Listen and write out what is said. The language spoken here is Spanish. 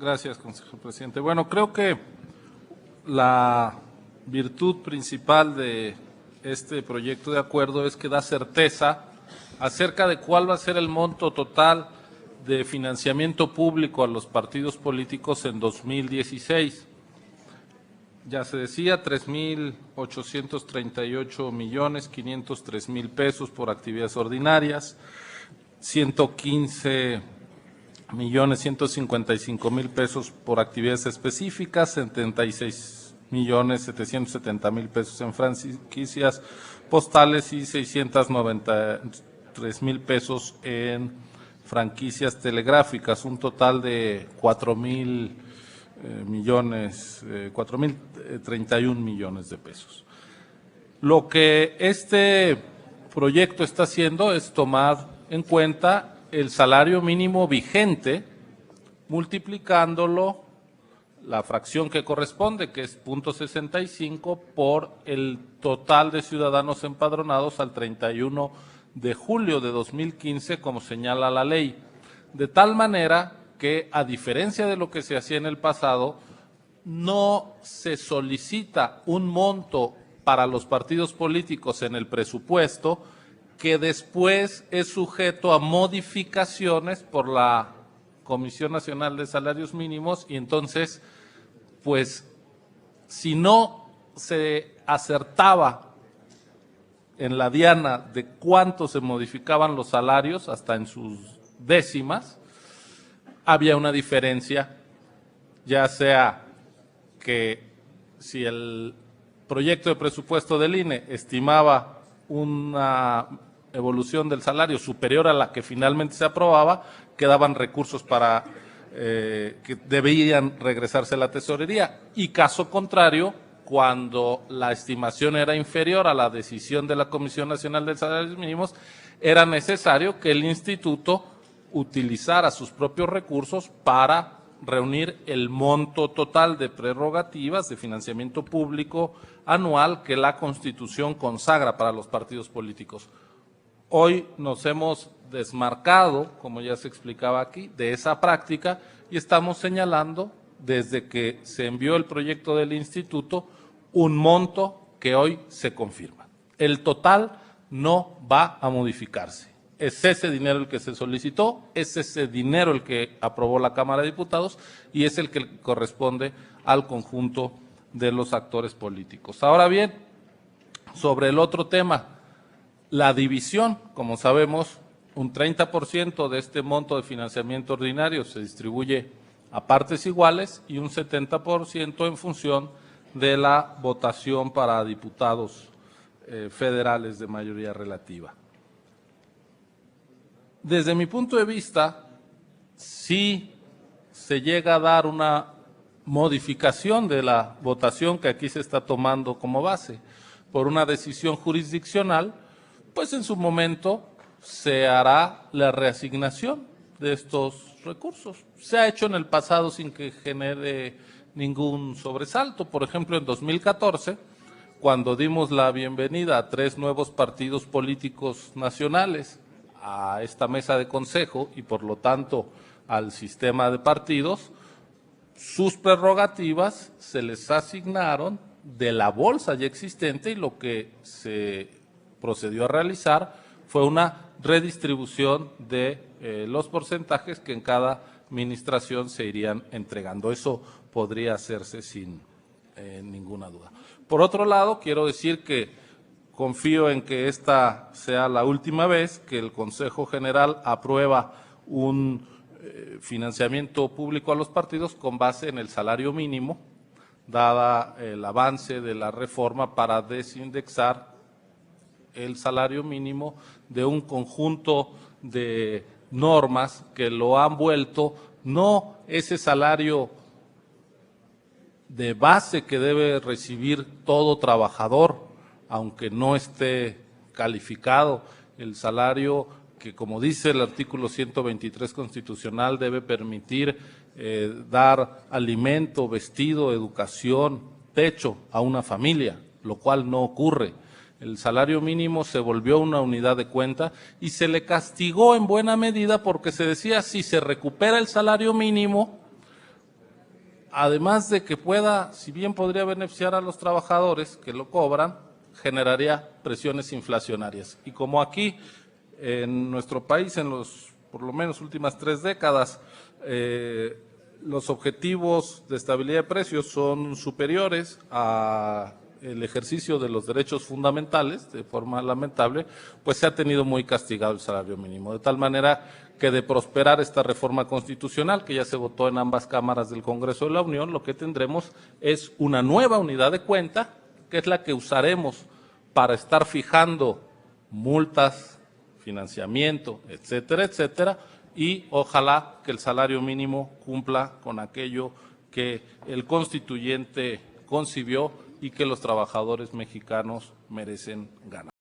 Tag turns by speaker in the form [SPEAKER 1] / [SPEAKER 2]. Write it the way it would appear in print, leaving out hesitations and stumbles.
[SPEAKER 1] Gracias, consejero presidente. Bueno, creo que la virtud principal de este proyecto de acuerdo es que da certeza acerca de cuál va a ser el monto total de financiamiento público a los partidos políticos en 2016. Ya se decía, 3,838,503,000 pesos por actividades ordinarias, 115,155,000 pesos por actividades específicas, 76,770,000 pesos en franquicias postales y 693,000 pesos en franquicias telegráficas, un total de 4,031 millones de pesos. Lo que este proyecto está haciendo es tomar en cuenta el salario mínimo vigente, multiplicándolo la fracción que corresponde, que es 0.65, por el total de ciudadanos empadronados al 31 de julio de 2015, como señala la ley, de tal manera que, a diferencia de lo que se hacía en el pasado, no se solicita un monto para los partidos políticos en el presupuesto que después es sujeto a modificaciones por la Comisión Nacional de Salarios Mínimos, y entonces, pues, si no se acertaba en la diana de cuánto se modificaban los salarios, hasta en sus décimas, había una diferencia, ya sea que si el proyecto de presupuesto del INE estimaba una evolución del salario superior a la que finalmente se aprobaba, quedaban recursos para que debían regresarse a la tesorería, y caso contrario, cuando la estimación era inferior a la decisión de la Comisión Nacional de Salarios Mínimos, era necesario que el instituto utilizara sus propios recursos para reunir el monto total de prerrogativas de financiamiento público anual que la Constitución consagra para los partidos políticos. Hoy nos hemos desmarcado, como ya se explicaba aquí, de esa práctica, y estamos señalando, desde que se envió el proyecto del instituto, un monto que hoy se confirma. El total no va a modificarse. Es ese dinero el que se solicitó, es ese dinero el que aprobó la Cámara de Diputados y es el que corresponde al conjunto de los actores políticos. Ahora bien, sobre el otro tema, la división, como sabemos, un 30% de este monto de financiamiento ordinario se distribuye a partes iguales y un 70% en función de la votación para diputados federales de mayoría relativa. Desde mi punto de vista, si se llega a dar una modificación de la votación que aquí se está tomando como base por una decisión jurisdiccional, pues en su momento se hará la reasignación de estos recursos. Se ha hecho en el pasado sin que genere ningún sobresalto. Por ejemplo, en 2014, cuando dimos la bienvenida a 3 nuevos partidos políticos nacionales a esta mesa de consejo y por lo tanto al sistema de partidos, sus prerrogativas se les asignaron de la bolsa ya existente, y lo que se procedió a realizar fue una redistribución de los porcentajes que en cada administración se irían entregando. Eso podría hacerse sin ninguna duda. Por otro lado, quiero decir que confío en que esta sea la última vez que el Consejo General aprueba un financiamiento público a los partidos con base en el salario mínimo, dada el avance de la reforma para desindexar el salario mínimo de un conjunto de normas que lo han vuelto no ese salario de base que debe recibir todo trabajador, aunque no esté calificado, el salario que, como dice el artículo 123 constitucional, debe permitir dar alimento, vestido, educación, techo a una familia, lo cual no ocurre. El salario mínimo se volvió una unidad de cuenta y se le castigó en buena medida porque se decía, si se recupera el salario mínimo, además de que pueda, si bien podría beneficiar a los trabajadores que lo cobran, generaría presiones inflacionarias. Y como aquí en nuestro país, en los por lo menos últimas 3 décadas, los objetivos de estabilidad de precios son superiores a el ejercicio de los derechos fundamentales, de forma lamentable, pues se ha tenido muy castigado el salario mínimo, de tal manera que de prosperar esta reforma constitucional, que ya se votó en ambas cámaras del Congreso de la Unión, lo que tendremos es una nueva unidad de cuenta, que es la que usaremos para estar fijando multas, financiamiento, etcétera, etcétera, y ojalá que el salario mínimo cumpla con aquello que el constituyente concibió y que los trabajadores mexicanos merecen ganar.